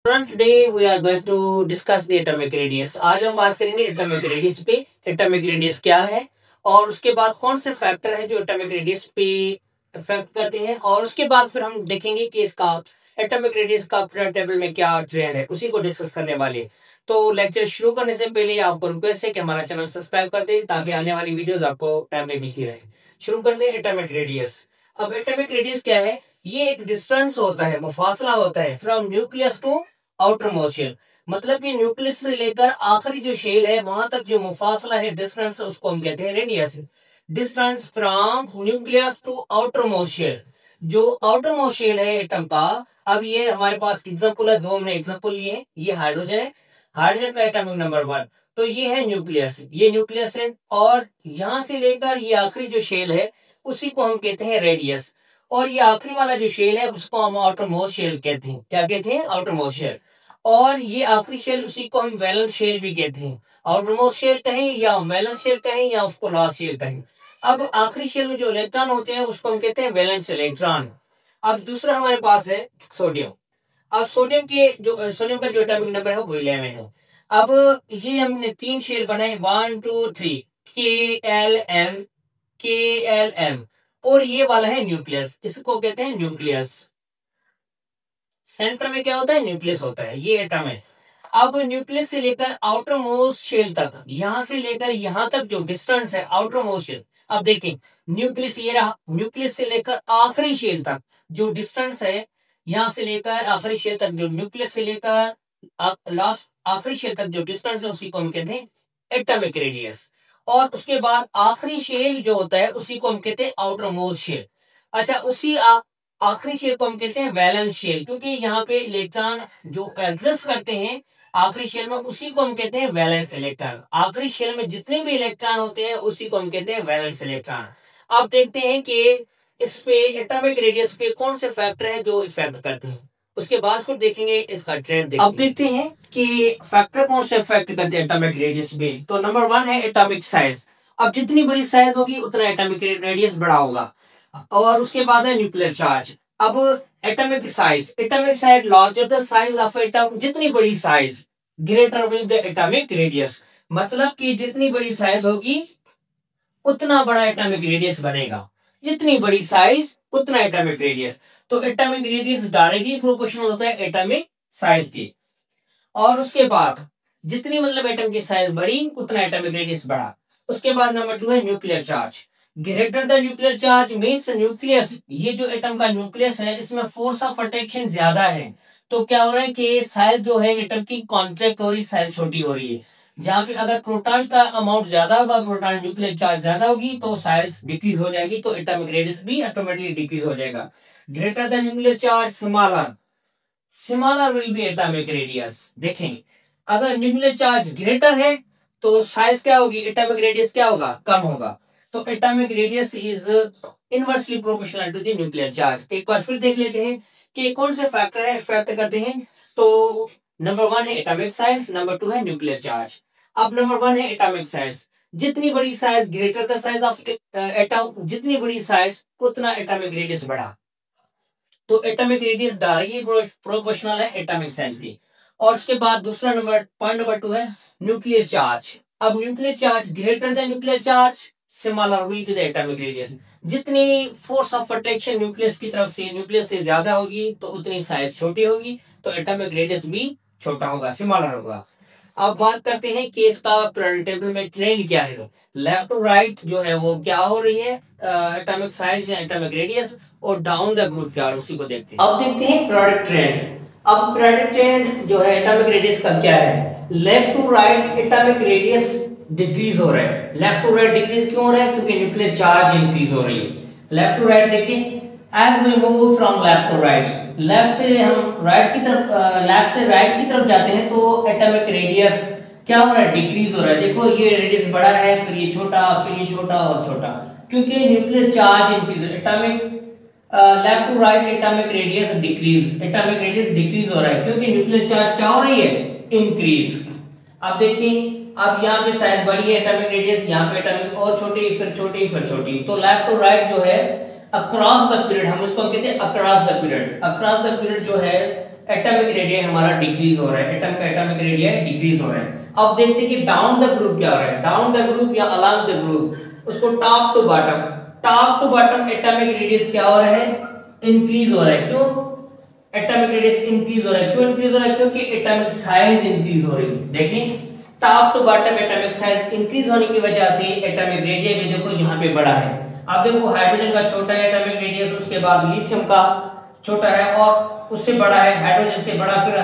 Today we are going to discuss the atomic radius. आज हम बात करेंगे एटॉमिक रेडियस पे। एटॉमिक रेडियस क्या है और उसके बाद कौन से फैक्टर है जो एटॉमिक रेडियस पे इफेक्ट करते हैं, और उसके बाद फिर हम देखेंगे कि इसका एटॉमिक रेडियस का पीरियड टेबल में क्या ट्रेंड है, उसी को डिस्कस करने वाले। तो लेक्चर शुरू करने से पहले आपको रिक्वेस्ट है कि हमारा चैनल सब्सक्राइब कर दें ताकि आने वाली वीडियोस आपको टाइम में मिलती रहे। शुरू कर दें एटॉमिक रेडियस। अब एटॉमिक रेडियस क्या है? ये एक डिस्टेंस होता है, मुफासला होता है from nucleus to outermost shell. मतलब कि न्यूक्लियस से लेकर आखिरी जो शेल है वहां तक जो मुफासला है, डिस्टेंस, उसको हम कहते हैं radius. Distance from nucleus to outermost shell. जो आउटर मोस्ट शेल है एटम का, अब ये हमारे पास एग्जांपल है, दो हमने एग्जांपल लिए। ये हाइड्रोजन है, हाइड्रोजन का एटॉमिक नंबर 1। तो ये है न्यूक्लियस, ये न्यूक्लियस है, और यहां से लेकर ये आखिरी जो शेल है उसी को हम कहते हैं रेडियस। और ये आखिरी वाला जो शेल है उसको हम आउटर मोस्ट शेल कहते हैं। क्या कहते हैं? Outermost shell. और ये आखिरी शेल, उसी को हम वैलेंस शेल भी कहते हैं। आउटर मोस्ट शेल कहें या वैलेंस शेल कहें या उसको लास्ट शेल कहें। अब आखिरी शेल में जो इलेक्ट्रॉन होते हैं उसको हम कहते हैं वैलेंस इलेक्ट्रॉन। अब दूसरा हमारे पास है सोडियम। अब सोडियम का जो एटॉमिक नंबर है वो 11 है। अब ये हमने 3 शेल बनाए, 1 2 3, KLM KLM। और ये वाला है न्यूक्लियस, इसको कहते हैं न्यूक्लियस। सेंटर में क्या होता है? न्यूक्लियस होता है। ये एटम है। अब न्यूक्लियस से लेकर आउटर मोस्ट शेल तक, यहां से लेकर यहां तक जो डिस्टेंस है आउटर मोस्ट शेल। अब देखिए न्यूक्लियस ये रहा, न्यूक्लियस से लेकर आखिरी शेल तक जो डिस्टेंस है, यहां से लेकर आखिरी शेल तक, जो न्यूक्लियस से लेकर लास्ट आखिरी शेल तक जो डिस्टेंस है उसी को हम कहते हैं एटॉमिक रेडियस। और उसके बाद आखिरी शेल जो होता है उसी को हम कहते हैं आउटर मोस्ट शेल। अच्छा, उसी आखिरी शेल को हम कहते हैं वैलेंस शेल, क्योंकि यहाँ पे इलेक्ट्रॉन जो एग्जिस्ट करते हैं आखिरी शेल में उसी को हम कहते हैं वैलेंस इलेक्ट्रॉन। आखिरी शेल में जितने भी इलेक्ट्रॉन होते हैं उसी को हम कहते हैं वैलेंस इलेक्ट्रॉन। अब देखते हैं कि इस पे एटॉमिक रेडियस पे कौन से फैक्टर है जो इफेक्ट करते हैं। उसके बाद फिर देखेंगे इसका ट्रेंड। अब देखते हैं कि फैक्टर कौन से इफेक्ट करते हैं एटॉमिक रेडियस पे। तो नंबर 1 है एटॉमिक साइज। अब जितनी बड़ी साइज होगी उतना एटॉमिक रेडियस बड़ा होगा। और उसके बाद है न्यूक्लियर चार्ज। अब atomic size larger the size of atom, जितनी बड़ी size greater will the atomic radius. मतलब कि जितनी बड़ी साइज होगी उतना बड़ा एटॉमिक रेडियस बनेगा। जितनी बड़ी साइज उतना एटॉमिक रेडियस। तो एटॉमिक रेडियस डायरेक्टली प्रोपोर्शनल होता है एटॉमिक साइज की। और उसके बाद जितनी मतलब एटम की साइज बड़ी उतना एटॉमिक रेडियस बढ़ा। उसके बाद नंबर 2 है nuclear charge. Greater the nuclear charge means nucleus, ये जो एटम का न्यूक्लियस है इसमें फोर्स ऑफ अट्रैक्शन ज्यादा है। तो क्या हो रहा है कि साइज जो है एटम की कॉन्ट्रैक्ट हो रही, साइज छोटी हो रही है। जहां पे अगर प्रोटॉन का अमाउंट ज्यादा होगा, प्रोटॉन न्यूक्लियर चार्ज ज्यादा होगी, तो साइज डिक्रीज हो जाएगी, तो एटॉमिक रेडियस भी ऑटोमेटिकली डिक्रीज हो जाएगा। Greater the nuclear charge smaller will be atomic radius. देखें, अगर न्यूक्लियर चार्ज ग्रेटर है तो साइज क्या होगी, एटॉमिक रेडियस क्या होगा, कम होगा। तो atomic radius is inversely proportional to the nuclear charge. एक बार फिर देख लेते हैं कि कौन से फैक्टर है इफेक्ट करते हैं। तो नंबर 1 है एटॉमिक साइज, नंबर 2 है न्यूक्लियर चार्ज। अब नंबर 1 है एटॉमिक साइज। जितनी बड़ी size, greater the size of atom, जितनी बड़ी साइज उतना एटॉमिक रेडियस बढ़ा। तो एटॉमिक रेडियस डायरेक्टली प्रोपोर्शनल है एटॉमिक साइज की। और उसके बाद दूसरा पॉइंट नंबर 2 है न्यूक्लियर चार्ज। अब nuclear charge greater than nuclear charge similar will to the atomic radius. जितनी फोर्स ऑफ अट्रैक्शन न्यूक्लियस की तरफ से, न्यूक्लियस से ज्यादा होगी तो उतनी साइज छोटी होगी, तो एटॉमिक रेडियस भी छोटा होगा, सिमिलर होगा। अब बात करते हैं कि इसका पीरियोडिक टेबल में ट्रेंड क्या है। लेफ्ट टू राइट जो है वो क्या हो रही है, एटॉमिक साइज या एटॉमिक रेडियस, और डाउन द ग्रुप क्या है उसी को देखते हैं। अब देखते हैं पीरियोडिक ट्रेंड। अब पीरियोडिक ट्रेंड जो है एटॉमिक रेडियस का क्या है। Left to right atomic radius decrease हो रहा है। लेफ्ट टू राइट डिक्रीज क्यों हो रहा है? क्योंकि न्यूक्लियर चार्ज इंक्रीज हो रही है। लेफ्ट टू राइट देखिए, as we move from left to right, left से हम राइट की तरफ, लेफ्ट से राइट की तरफ जाते हैं तो एटॉमिक रेडियस क्या हो रहा है, डिक्रीज हो रहा है। देखो ये रेडियस बड़ा है, फिर ये छोटा, फिर ये छोटा और छोटा, क्योंकि nuclear charge increase. Atomic left to right atomic radius decrease, atomic radius decrease हो रहा है क्योंकि न्यूक्लियर चार्ज क्या हो रही है, इंक्रीज। अब देखिए, अब यहाँ पे साइज बड़ी है एटॉमिक रेडियस, यहाँ पे एटॉमिक और छोटी, फिर छोटी, फिर छोटी। तो लेफ्ट टू राइट जो है अक्रॉस द पीरियड, हम उसको कहते हैं across the period. Across the period जो है एटॉमिक रेडियस हमारा डिक्रीज हो रहा है, एटम का एटॉमिक रेडियस डिक्रीज हो रहा है। अब देखते हैं कि डाउन द ग्रुप क्या हो रहा है, डाउन द ग्रुप या अलोंग द ग्रुप, उसको top to bottom, top to bottom atomic radius क्या हो रहा है, इंक्रीज हो रहा है। क्यों एटॉमिक रेडियस इंक्रीज हो रहा है, क्यों इंक्रीज हो रहा है, क्योंकि एटॉमिक साइज इंक्रीज हो रही है। देखें top to bottom atomic size increase होने की वजह से एटॉमिक रेडियस भी देखो यहाँ पे बड़ा है। आप देखो हाइड्रोजन का छोटा है एटॉमिक रेडियस, उसके बाद लिथियम का छोटा है और उससे बड़ा है, हाइड्रोजन से बड़ा फिर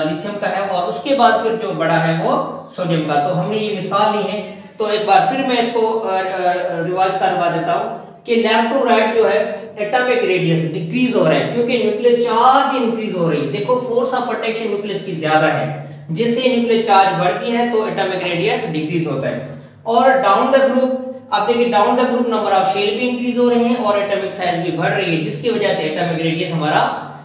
लिथियम का है और उसके बाद फिर जो बड़ा है वो सोडियम का। तो हमने ये मिसाल ली है, तो एक बार फिर मैं इसको रिवाइज करवा देता हूँ कि लेफ्ट टू राइट जो है एटॉमिक रेडियस डिक्रीज हो रहा है क्योंकि न्यूक्लियर चार्ज इंक्रीज हो रही है। देखो फोर्स ऑफ अट्रैक्शन न्यूक्लियस की ज्यादा है, जिससे न्यूक्लियर चार्ज बढ़ती है तो एटॉमिक रेडियस डिक्रीज होता है। और डाउन द ग्रुप, आप देखिए down the group number of shell भी इंक्रीज हो रहे हैं और एटॉमिक साइज भी बढ़ रही है, जिसकी वजह से एटॉमिक रेडियस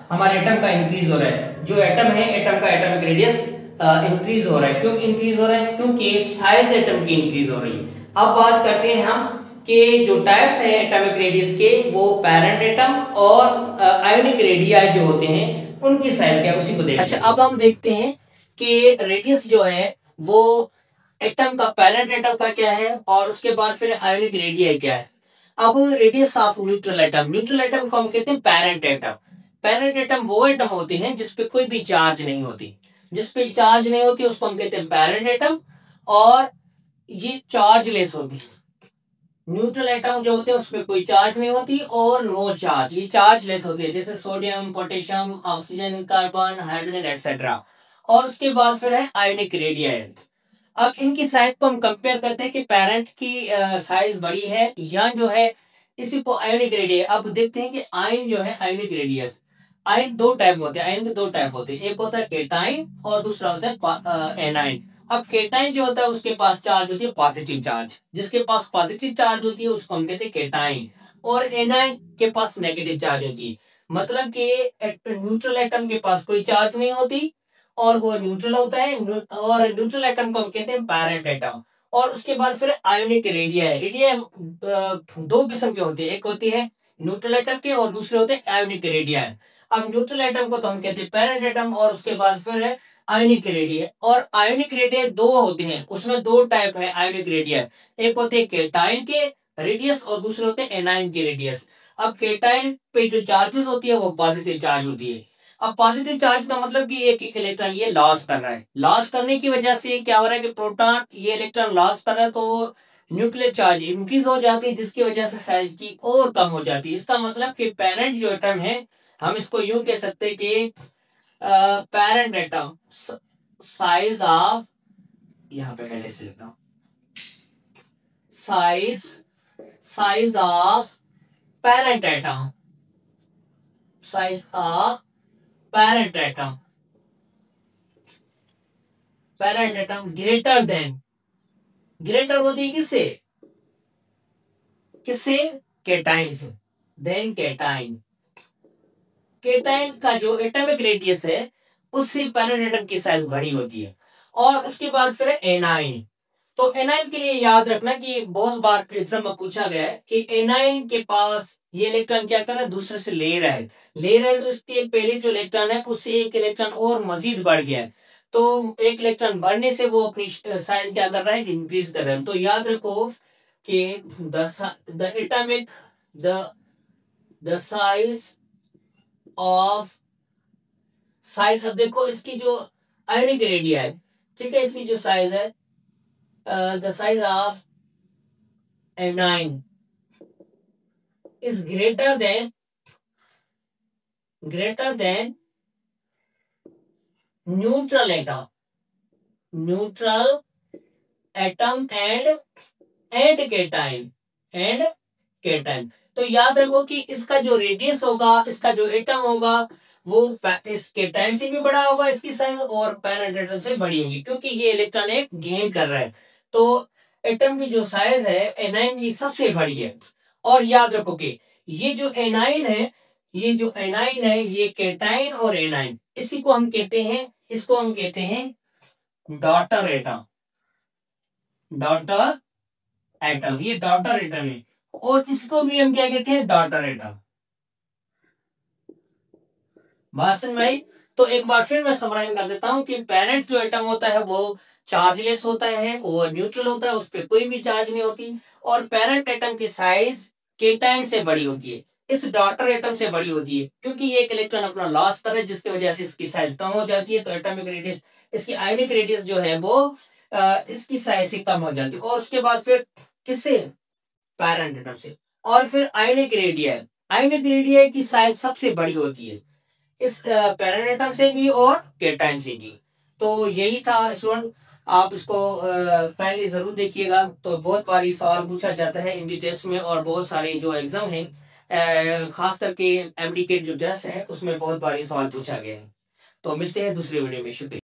हमारे एटम का इंक्रीज हो रहा है। जो एटम है एटम का एटॉमिक रेडियस इंक्रीज हो रहा है। क्यों इंक्रीज हो रहा है, क्योंकि साइज एटम की इंक्रीज हो रही है। अब बात करते हैं हम कि जो टाइप्स हैं एटॉमिक रेडियस के, वो पैरेंट एटम और आयोनिक रेडियाई जो होते हैं उनकी साइज क्या है उसी को देखते हैं। अच्छा अब हम देखते हैं कि रेडियस जो है वो एटम का, पैरेंट एटम का क्या है और उसके बाद फिर आयोनिक रेडियाई क्या है। अब radius of neutral atom, neutral atom को हम कहते हैं पैरेंट एटम। पैरेंट एटम वो एटम होते हैं जिसपे कोई भी चार्ज नहीं होती, जिसपे चार्ज नहीं होती उसको हम कहते हैं पैरेंट एटम, और ये चार्जलेस होती है। न्यूट्रल एटम जो होते हैं उसमें कोई चार्ज नहीं होती और नो चार्ज, ये चार्जलेस होती है, जैसे sodium, potassium, oxygen, carbon, hydrogen etcetera. और उसके बाद फिर है आयोनिक रेडियाई। अब इनकी साइज को हम कंपेयर करते हैं कि पेरेंट की साइज बड़ी है या जो है इसी को आयोनिक रेडियस। अब देखते हैं कि आयन जो है आयोनिक रेडियस, आयन दो टाइप होते हैं, आयन के दो टाइप होते हैं, एक होता है केटाइन और दूसरा होता है एनाइन। अब केटाइन जो होता है उसके पास चार्ज होती है पॉजिटिव चार्ज, जिसके पास पॉजिटिव चार्ज होती है उसको हम कहते हैं केटाइन, और एनाइन के पास नेगेटिव चार्ज होती है। मतलब कि न्यूट्रल एटम के पास कोई चार्ज नहीं होती और वो न्यूट्रल होता है, और न्यूट्रल एटम को हम कहते हैं पैरेंट एटम। और उसके बाद फिर आयोनिक रेडियाई, रेडियाई दो किस्म के होते हैं, एक होती है न्यूट्रल एटम के और दूसरे होते हैं आयोनिक रेडियाई। अब न्यूट्रल एटम को तो हम कहते हैं पैरेंट एटम और उसके बाद फिर है आयोनिक रेडियाई। और आयोनिक रेडियाई दो होते हैं, उसमें दो टाइप है आयोनिक रेडियाई, एक होते हैं केटाइन के रेडियस और दूसरे होते हैं एनाइन के रेडियस। अब केटाइन पे जो चार्जेस होती है वो पॉजिटिव चार्ज होती है। अब पॉजिटिव चार्ज का मतलब कि एक इलेक्ट्रॉन ये लॉस कर रहा है, लॉस करने की वजह से क्या हो रहा है कि प्रोटॉन ये इलेक्ट्रॉन लॉस कर रहा है तो न्यूक्लियर चार्ज इंक्रीज हो जाती है, जिसकी वजह से साइज की और कम हो जाती है। इसका मतलब कि पेरेंट जो एटम है हम इसको यूं कह सकते हैं कि पेरेंट एटम साइज ऑफ, यहां पे पहले से लिखता हूं, size size of parent atom, size of parent atom, parent atom greater than, greater होती है किससे, किससे, केटाइन से, देन केटाइन। केटाइन का जो एटॉमिक रेडियस है उससे पेरेंट एटम की साइज बड़ी होती है। और उसके बाद फिर एनाइन। तो एनाइन के लिए याद रखना कि बहुत बार एग्जाम में पूछा गया है कि एनाइन के पास ये इलेक्ट्रॉन क्या कर रहा है, दूसरे से ले रहा है, ले रहा है तो उसके पहले जो इलेक्ट्रॉन है उससे एक इलेक्ट्रॉन और मजीद बढ़ गया है, तो एक इलेक्ट्रॉन बढ़ने से वो अपनी साइज क्या कर रहा है, इंक्रीज कर रहा है। तो याद रखो कि the atomic the size of, size, अब देखो इसकी जो आयोनिक रेडिया है, ठीक है, इसकी जो साइज है the size of anion is greater than neutral atom, neutral atom and cation, and cation. तो याद रखो कि इसका जो रेडियस होगा, इसका जो एटम होगा वो इस केटाइन से भी बड़ा होगा इसकी साइज, और पैरेंट एटम से बड़ी होगी, क्योंकि ये इलेक्ट्रॉन एक गेन कर रहा है। तो एटम की जो साइज है एनाइन की सबसे बड़ी है। और याद रखो कि ये जो एनाइन है, ये जो एनाइन है ये केटाइन और एनाइन, इसी को हम कहते हैं, इसको हम कहते हैं डॉटर एटम, डॉटर एटम, ये डॉटर एटम है। और इसको भी हम क्या कहते हैं, डॉटर एटम। बात समझ में आई। तो एक बार फिर मैं समराइज कर देता हूँ कि पेरेंट जो एटम होता है वो चार्जलेस होता है, वो न्यूट्रल होता है, उस पर कोई भी चार्ज नहीं होती, और पेरेंट एटम की साइज केटाइन से बड़ी होती है, इस डॉटर एटम से बड़ी होती है, क्योंकि ये एक इलेक्ट्रॉन अपना लॉस कर है जिसकी वजह से इसकी साइज कम हो जाती है। तो एटॉमिक रेडियस, इसकी आयनिक रेडियस जो है वो इसकी साइज से कम हो जाती है। और उसके बाद फिर किससे, पेरेंट एटम से। और फिर आयनिक रेडिया, आयनिक रेडिया की साइज सबसे बड़ी होती है इस पेरेंट एटम से भी और केटाइन से भी। तो यही था स्टूडेंट, आप इसको फाइनली जरूर देखिएगा। तो बहुत बारी सवाल पूछा जाता है इन टेस्ट में, और बहुत सारे जो एग्जाम है खास करके एमडी के जो टेस्ट है उसमें बहुत बारी सवाल पूछा गया है। तो मिलते हैं दूसरे वीडियो में, शुक्रिया।